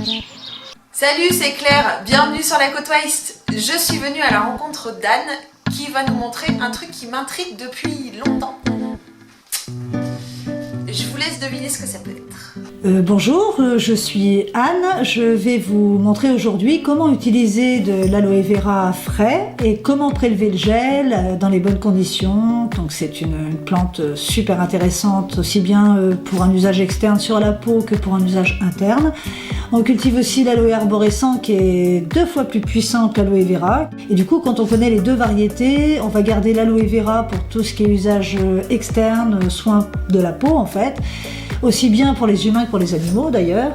Salut, c'est Claire, bienvenue sur la côte ouest. Je suis venue à la rencontre d'Anne qui va nous montrer un truc qui m'intrigue depuis longtemps. Je vous laisse deviner ce que ça peut être. Bonjour, je suis Anne. Je vais vous montrer aujourd'hui comment utiliser de l'aloe vera frais et comment prélever le gel dans les bonnes conditions. Donc c'est une plante super intéressante, aussi bien pour un usage externe sur la peau que pour un usage interne. On cultive aussi l'aloe arborescent qui est 2 fois plus puissant que l'aloe vera. Et du coup, quand on connaît les deux variétés, on va garder l'aloe vera pour tout ce qui est usage externe, soin de la peau en fait. Aussi bien pour les humains que pour les animaux d'ailleurs.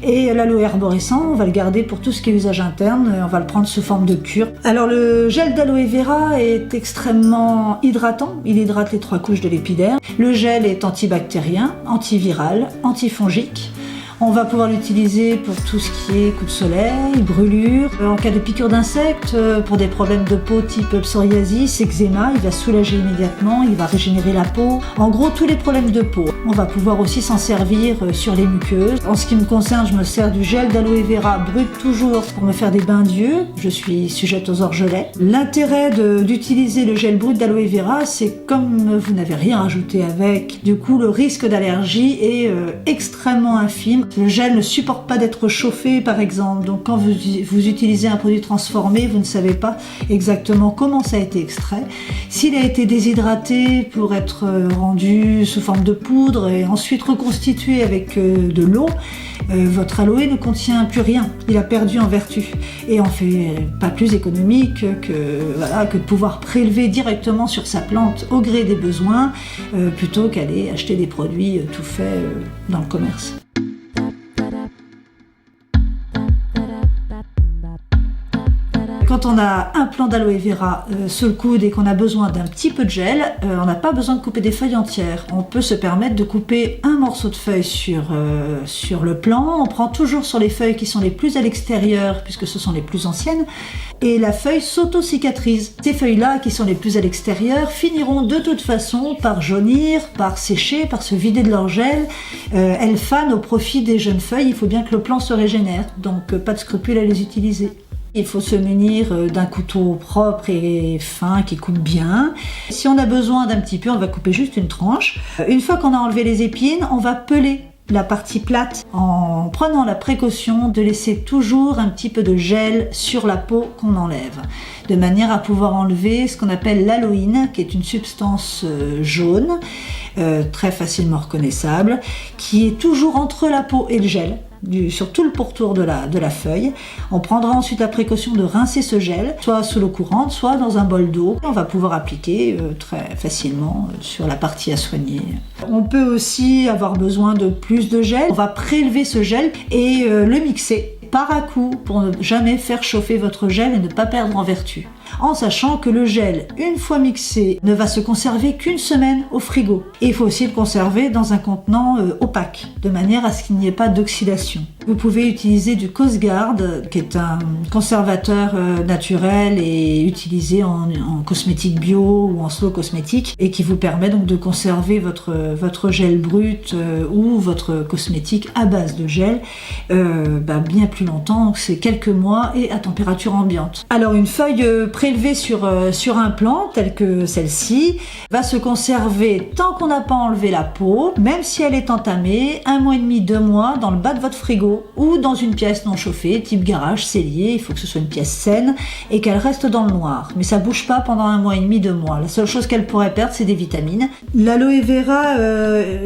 Et l'aloe arborescent, on va le garder pour tout ce qui est usage interne, on va le prendre sous forme de cure. Alors le gel d'aloe vera est extrêmement hydratant, il hydrate les 3 couches de l'épiderme. Le gel est antibactérien, antiviral, antifongique. On va pouvoir l'utiliser pour tout ce qui est coups de soleil, brûlures, en cas de piqûre d'insectes, pour des problèmes de peau type psoriasis, eczéma, il va soulager immédiatement, il va régénérer la peau. En gros, tous les problèmes de peau. On va pouvoir aussi s'en servir sur les muqueuses. En ce qui me concerne, je me sers du gel d'aloe vera brut toujours pour me faire des bains d'yeux. Je suis sujette aux orgelets. L'intérêt d'utiliser le gel brut d'aloe vera, c'est comme vous n'avez rien rajouté avec, du coup le risque d'allergie est extrêmement infime. Le gel ne supporte pas d'être chauffé par exemple, donc quand vous utilisez un produit transformé, vous ne savez pas exactement comment ça a été extrait. S'il a été déshydraté pour être rendu sous forme de poudre et ensuite reconstitué avec de l'eau, votre aloe ne contient plus rien, il a perdu en vertu. Et on fait pas plus économique que de pouvoir prélever directement sur sa plante au gré des besoins, plutôt qu'aller acheter des produits tout faits dans le commerce. Quand on a un plant d'aloe vera sous le coude et qu'on a besoin d'un petit peu de gel, on n'a pas besoin de couper des feuilles entières. On peut se permettre de couper un morceau de feuille sur le plant. On prend toujours sur les feuilles qui sont les plus à l'extérieur, puisque ce sont les plus anciennes, et la feuille s'auto-cicatrise. Ces feuilles-là, qui sont les plus à l'extérieur, finiront de toute façon par jaunir, par sécher, par se vider de leur gel. Elles fanent au profit des jeunes feuilles. Il faut bien que le plant se régénère, donc pas de scrupule à les utiliser. Il faut se munir d'un couteau propre et fin qui coupe bien. Si on a besoin d'un petit peu, on va couper juste une tranche. Une fois qu'on a enlevé les épines, on va peler la partie plate en prenant la précaution de laisser toujours un petit peu de gel sur la peau qu'on enlève, de manière à pouvoir enlever ce qu'on appelle l'aloïne, qui est une substance jaune, très facilement reconnaissable, qui est toujours entre la peau et le gel. Sur tout le pourtour de la feuille. On prendra ensuite la précaution de rincer ce gel, soit sous l'eau courante, soit dans un bol d'eau. On va pouvoir appliquer très facilement sur la partie à soigner. On peut aussi avoir besoin de plus de gel. On va prélever ce gel et le mixer par à coup pour ne jamais faire chauffer votre gel et ne pas perdre en vertu. En sachant que le gel, une fois mixé, ne va se conserver qu'une semaine au frigo. Et il faut aussi le conserver dans un contenant opaque, de manière à ce qu'il n'y ait pas d'oxydation. Vous pouvez utiliser du Coast Guard, qui est un conservateur naturel et utilisé en cosmétique bio ou en slow cosmétique, et qui vous permet donc de conserver votre gel brut ou votre cosmétique à base de gel bien plus longtemps, c'est quelques mois et à température ambiante. Alors une feuille prélevée sur un plant tel que celle-ci va se conserver tant qu'on n'a pas enlevé la peau, même si elle est entamée, 1 mois et demi, 2 mois dans le bas de votre frigo ou dans une pièce non chauffée, type garage, cellier. Il faut que ce soit une pièce saine et qu'elle reste dans le noir. Mais ça bouge pas pendant 1 mois et demi, 2 mois. La seule chose qu'elle pourrait perdre, c'est des vitamines. L'aloe vera,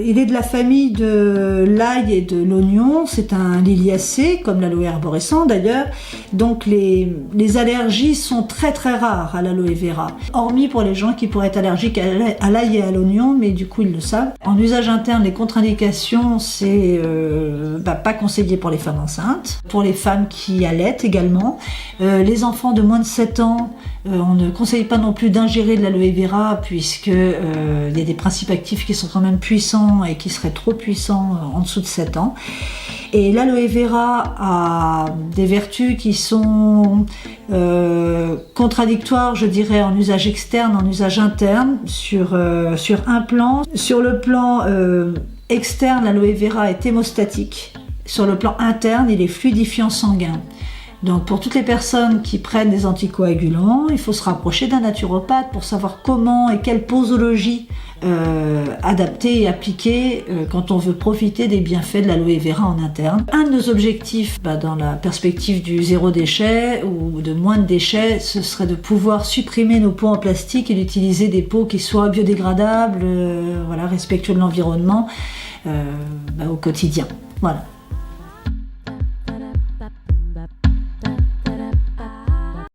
il est de la famille de l'ail et de l'oignon. C'est un liliacé, comme l'aloe arborescent d'ailleurs. Donc les allergies sont très très rares à l'aloe vera. Hormis pour les gens qui pourraient être allergiques à l'ail et à l'oignon, mais du coup ils le savent. En usage interne, les contre-indications, c'est pas conseillé pour les femmes enceintes, pour les femmes qui allaitent également, les enfants de moins de 7 ans, on ne conseille pas non plus d'ingérer de l'aloe vera puisque il y a des principes actifs qui sont quand même puissants et qui seraient trop puissants en dessous de 7 ans. Et l'aloe vera a des vertus qui sont contradictoires, je dirais, en usage externe, en usage interne, sur un plan. Sur le plan externe, l'aloe vera est hémostatique. Sur le plan interne, il est fluidifiant sanguin. Donc pour toutes les personnes qui prennent des anticoagulants, il faut se rapprocher d'un naturopathe pour savoir comment et quelle posologie adapter et appliquer quand on veut profiter des bienfaits de l'aloe vera en interne. Un de nos objectifs dans la perspective du zéro déchet ou de moins de déchets, ce serait de pouvoir supprimer nos pots en plastique et d'utiliser des pots qui soient biodégradables, respectueux de l'environnement au quotidien. Voilà.